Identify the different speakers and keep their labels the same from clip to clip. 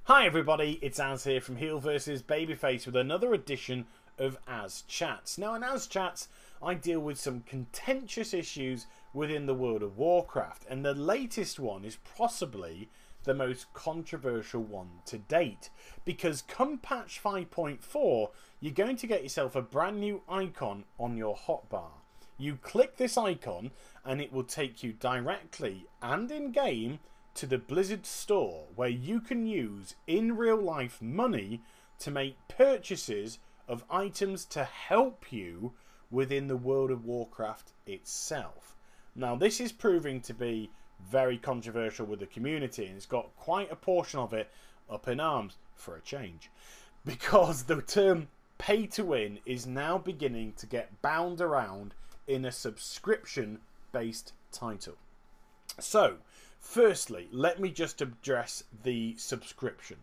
Speaker 1: Hi everybody, it's Az here from Heel vs Babyface with another edition of AzChats. Now in AzChats, I deal with some contentious issues within the world of Warcraft, and the latest one is possibly the most controversial one to date, because come patch 5.4, you're going to get yourself a brand new icon on your hotbar. You click this icon and it will take you directly and in-game to the Blizzard store, where you can use in real life money to make purchases of items to help you within the World of Warcraft itself. Now this is proving to be very controversial with the community, and it's got quite a portion of it up in arms for a change, because the term pay to win is now beginning to get bound around in a subscription based title. So firstly, let me just address the subscription.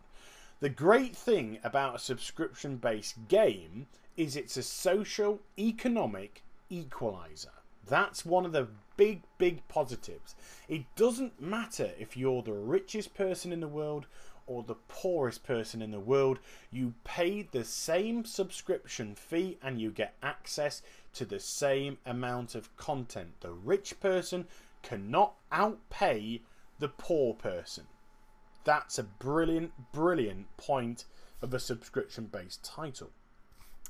Speaker 1: The great thing about a subscription-based game is it's a social economic equalizer. That's one of the big positives. It doesn't matter if you're the richest person in the world or the poorest person in the world. You pay the same subscription fee and you get access to the same amount of content. The rich person cannot outpay the poor person. That's a brilliant point of a subscription-based title.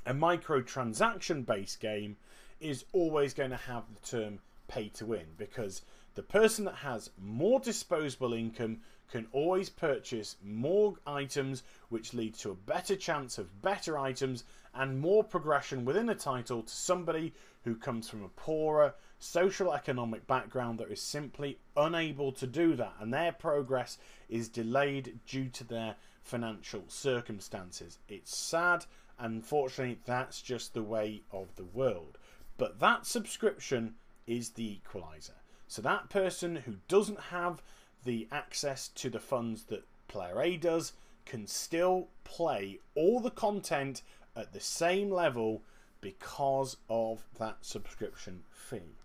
Speaker 1: A microtransaction-based game is always going to have the term pay to win, because the person that has more disposable income can always purchase more items, which leads to a better chance of better items and more progression within a title to somebody who comes from a poorer social economic background that is simply unable to do that, and their progress is delayed due to their financial circumstances. It's sad, and unfortunately that's just the way of the world. But that subscription is the equalizer. So that person who doesn't have the access to the funds that player A does can still play all the content at the same level because of that subscription fee.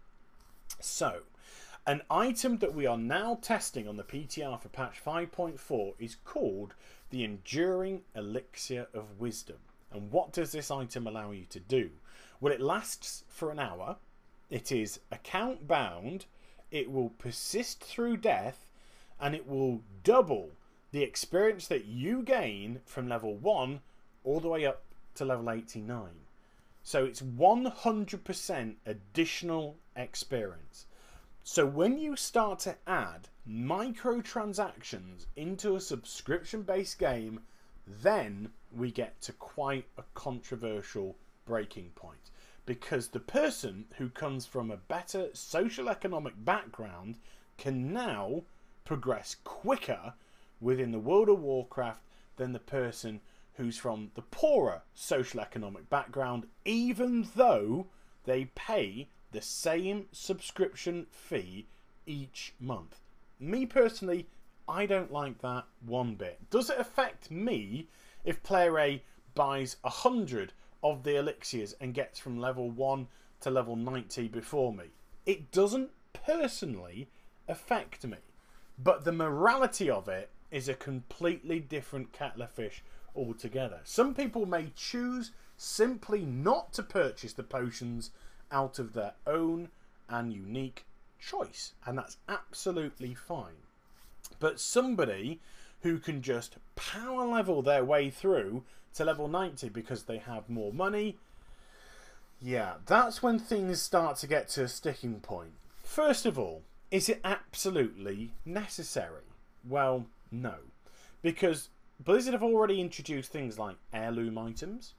Speaker 1: So, an item that we are now testing on the PTR for patch 5.4 is called the Enduring Elixir of Wisdom. And what does this item allow you to do? Well, it lasts for an hour. It is account bound. It will persist through death, and it will double the experience that you gain from level 1 all the way up to level 89. So it's 100% additional experience. So when you start to add microtransactions into a subscription-based game, then we get to quite a controversial breaking point, because the person who comes from a better social economic background can now progress quicker within the World of Warcraft than the person who's from the poorer social economic background, even though they pay the same subscription fee each month. Me personally, I don't like that one bit. Does it affect me if player A buys 100 of the elixirs and gets from level 1 to level 90 before me? It doesn't personally affect me, but the morality of it is a completely different kettle of fish altogether. Some people may choose simply not to purchase the potions out of their own and unique choice, and that's absolutely fine. But somebody who can just power level their way through to level 90 because they have more money, yeah, that's when things start to get to a sticking point. First of all, is it absolutely necessary? Well, no, because Blizzard have already introduced things like heirloom items,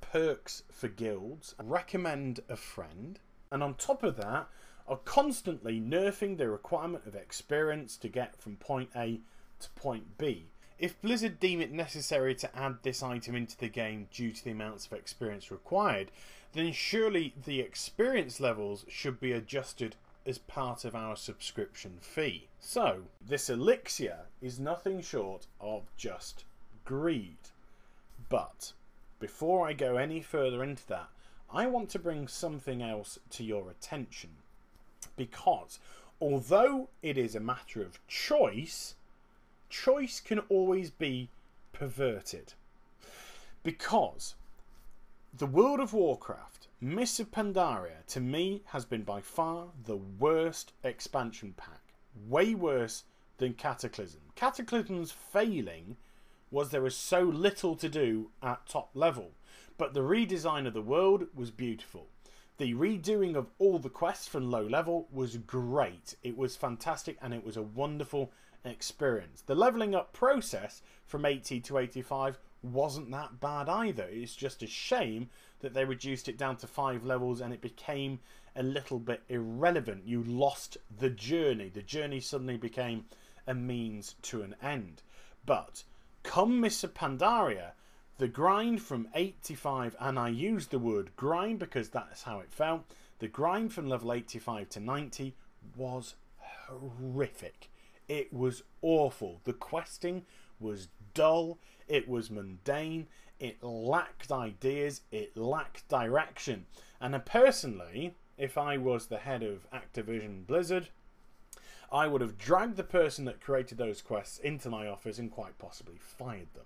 Speaker 1: perks for guilds, recommend a friend, and on top of that are constantly nerfing the requirement of experience to get from point A to point B. If Blizzard deem it necessary to add this item into the game due to the amounts of experience required, then surely the experience levels should be adjusted as part of our subscription fee. So this elixir is nothing short of just greed. But before I go any further into that, I want to bring something else to your attention, because although it is a matter of choice, choice can always be perverted. Because the World of Warcraft, Mists of Pandaria, to me, has been by far the worst expansion pack. Way worse than Cataclysm. Cataclysm's failing was there was so little to do at top level. But the redesign of the world was beautiful. The redoing of all the quests from low level was great. It was fantastic and it was a wonderful experience. The leveling up process from 80 to 85 wasn't that bad either. It's just a shame that they reduced it down to 5 levels and it became a little bit irrelevant. You lost the journey. The journey suddenly became a means to an end. But come Mists of Pandaria, the grind from 85, and I use the word grind because that's how it felt, the grind from level 85 to 90 was horrific. It was awful. The questing was dull, it was mundane, it lacked ideas, it lacked direction. And personally, if I was the head of Activision Blizzard, I would have dragged the person that created those quests into my office and quite possibly fired them.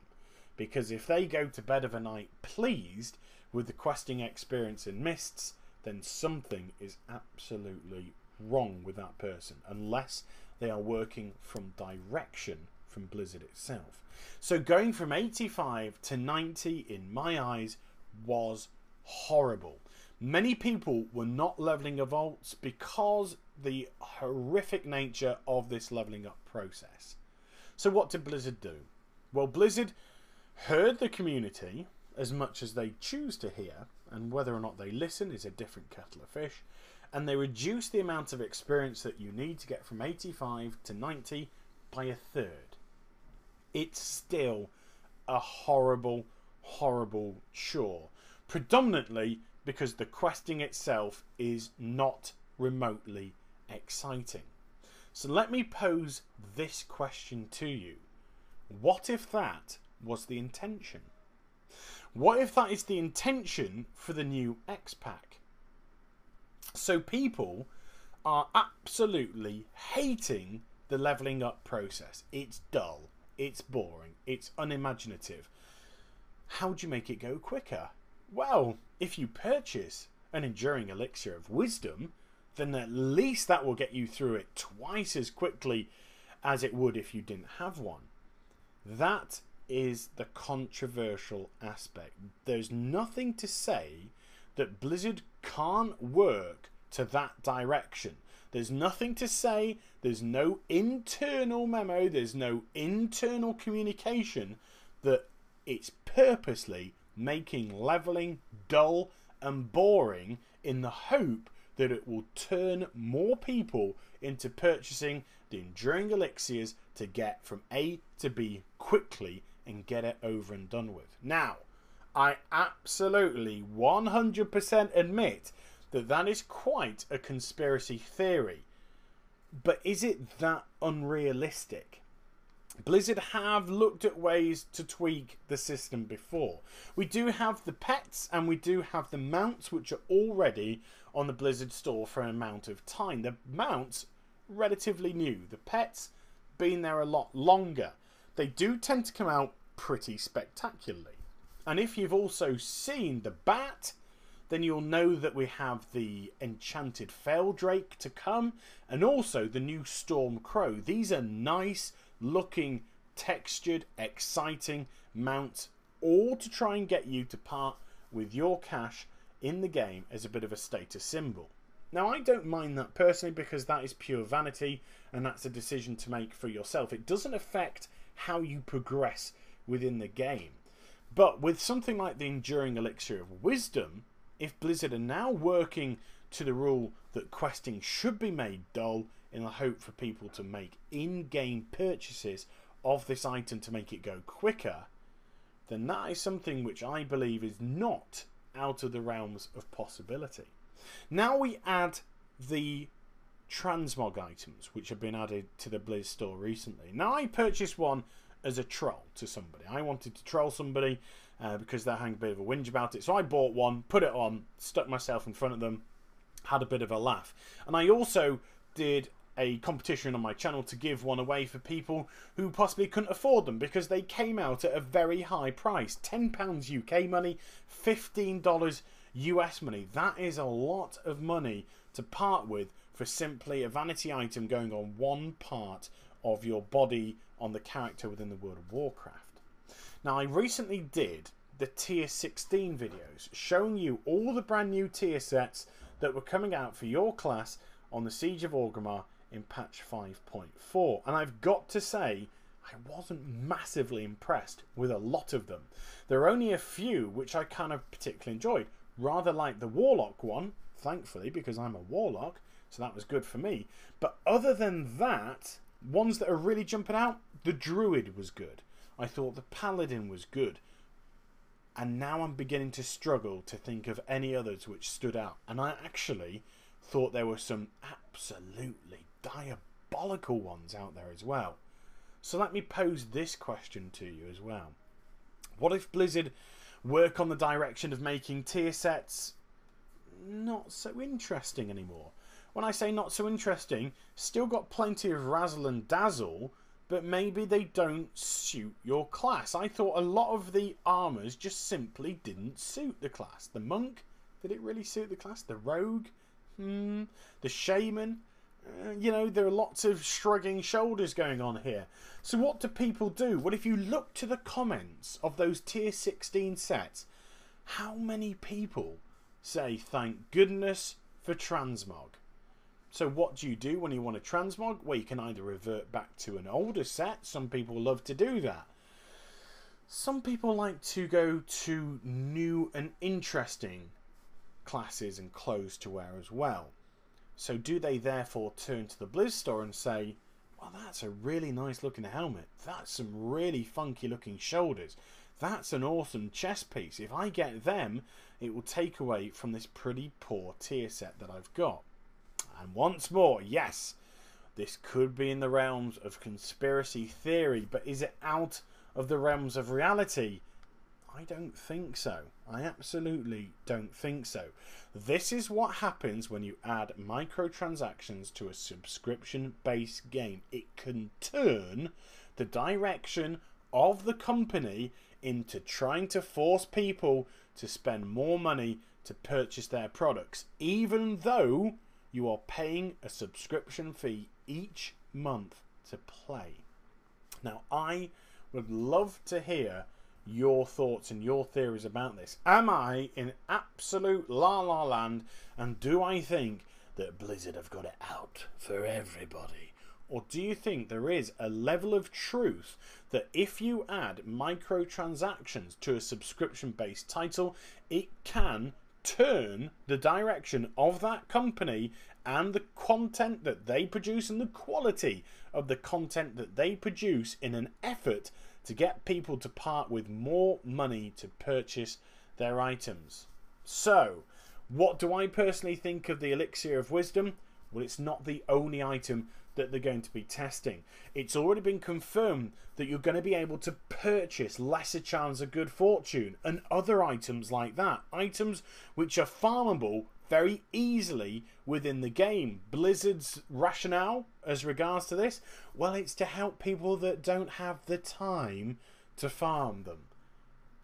Speaker 1: Because if they go to bed of a night pleased with the questing experience in Mists, then something is absolutely wrong with that person, unless they are working from direction from Blizzard itself. So going from 85 to 90, in my eyes, was horrible. Many people were not leveling of vaults because the horrific nature of this leveling up process. So what did Blizzard do? Well, Blizzard heard the community as much as they choose to hear, and whether or not they listen is a different kettle of fish, and they reduced the amount of experience that you need to get from 85 to 90 by a third. It's still a horrible, horrible chore, predominantly because the questing itself is not remotely exciting. So let me pose this question to you. What if that was the intention? What if that is the intention for the new X-Pack? So people are absolutely hating the leveling up process. It's dull, it's boring, it's unimaginative. How do you make it go quicker? Well, if you purchase an enduring elixir of wisdom, then at least that will get you through it twice as quickly as it would if you didn't have one. That is the controversial aspect. There's nothing to say that Blizzard can't work to that direction. There's nothing to say, there's no internal memo, there's no internal communication that it's purposely making leveling dull and boring in the hope that it will turn more people into purchasing the enduring elixirs to get from A to B quickly and get it over and done with. Now, I absolutely 100% admit that that is quite a conspiracy theory. But is it that unrealistic? Blizzard have looked at ways to tweak the system before. We do have the pets and we do have the mounts, which are already on the Blizzard store for an amount of time. The mounts, relatively new. The pets, been there a lot longer. They do tend to come out pretty spectacularly. And if you've also seen the bat, then you'll know that we have the enchanted Feldrake to come, and also the new Storm Crow. These are nice looking, textured, exciting mounts, all to try and get you to part with your cash in the game as a bit of a status symbol. Now, I don't mind that personally because that is pure vanity and that's a decision to make for yourself. It doesn't affect how you progress within the game. But with something like the Enduring Elixir of Wisdom, if Blizzard are now working to the rule that questing should be made dull in the hope for people to make in-game purchases of this item to make it go quicker, then that is something which I believe is not out of the realms of possibility. Now we add the transmog items which have been added to the Blizz store recently. Now I purchased one as a troll to somebody. I wanted to troll somebody because they're having a bit of a whinge about it. So I bought one, put it on, stuck myself in front of them, had a bit of a laugh. And I also did a competition on my channel to give one away for people who possibly couldn't afford them because they came out at a very high price. £10 UK money, $15 US money. That is a lot of money to part with for simply a vanity item going on one part of your body on the character within the World of Warcraft. Now, I recently did the tier 16 videos showing you all the brand new tier sets that were coming out for your class on the Siege of Orgrimmar in patch 5.4, and I've got to say I wasn't massively impressed with a lot of them. There are only a few which I kind of particularly enjoyed, rather like the Warlock one, thankfully, because I'm a Warlock, so that was good for me. But other than that, ones that are really jumping out, the Druid was good. I thought the Paladin was good. And now I'm beginning to struggle to think of any others which stood out. And I actually thought there were some absolutely diabolical ones out there as well. So let me pose this question to you as well. What if Blizzard work on the direction of making tier sets not so interesting anymore? When I say not so interesting, still got plenty of razzle and dazzle, but maybe they don't suit your class. I thought a lot of the armors just simply didn't suit the class. The monk, did it really suit the class? The rogue, the shaman, you know, there are lots of shrugging shoulders going on here. So what do people do? Well, if you look to the comments of those tier 16 sets, how many people say thank goodness for transmog? So what do you do when you want a transmog? Well, you can either revert back to an older set. Some people love to do that. Some people like to go to new and interesting classes and clothes to wear as well. So do they therefore turn to the Blizz store and say, well, that's a really nice looking helmet. That's some really funky looking shoulders. That's an awesome chest piece. If I get them, it will take away from this pretty poor tier set that I've got. And once more, yes, this could be in the realms of conspiracy theory, but is it out of the realms of reality? I don't think so. I absolutely don't think so. This is what happens when you add microtransactions to a subscription-based game. It can turn the direction of the company into trying to force people to spend more money to purchase their products, even though you are paying a subscription fee each month to play. Now, I would love to hear your thoughts and your theories about this. Am I in absolute la-la land, and do I think that Blizzard have got it out for everybody? Or do you think there is a level of truth that if you add microtransactions to a subscription-based title, it can turn the direction of that company and the content that they produce and the quality of the content that they produce in an effort to get people to part with more money to purchase their items? So, what do I personally think of the Elixir of Wisdom? Well, it's not the only item that they're going to be testing. It's already been confirmed that you're going to be able to purchase Lesser Charms of Good Fortune and other items like that. Items which are farmable very easily within the game. Blizzard's rationale as regards to this? Well, it's to help people that don't have the time to farm them.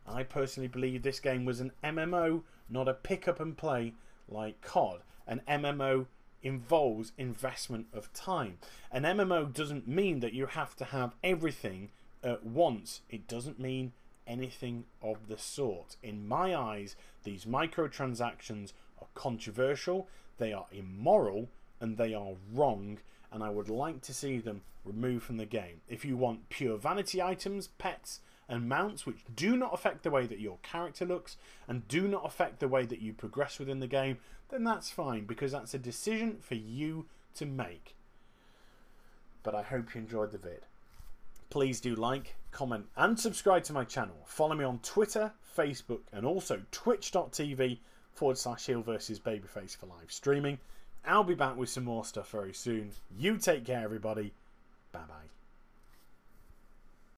Speaker 1: I personally believe this game was an MMO, not a pick up and play like COD. An MMO involves investment of time. An MMO doesn't mean that you have to have everything at once. It doesn't mean anything of the sort. In my eyes, these microtransactions are controversial, they are immoral, and they are wrong, and I would like to see them removed from the game. If you want pure vanity items, pets, and mounts which do not affect the way that your character looks and do not affect the way that you progress within the game, then that's fine, because that's a decision for you to make. But I hope you enjoyed the vid. Please do like, comment and subscribe to my channel. Follow me on Twitter, Facebook and also twitch.tv/Heal vs Babyface for live streaming. I'll be back with some more stuff very soon. You take care, everybody. Bye bye.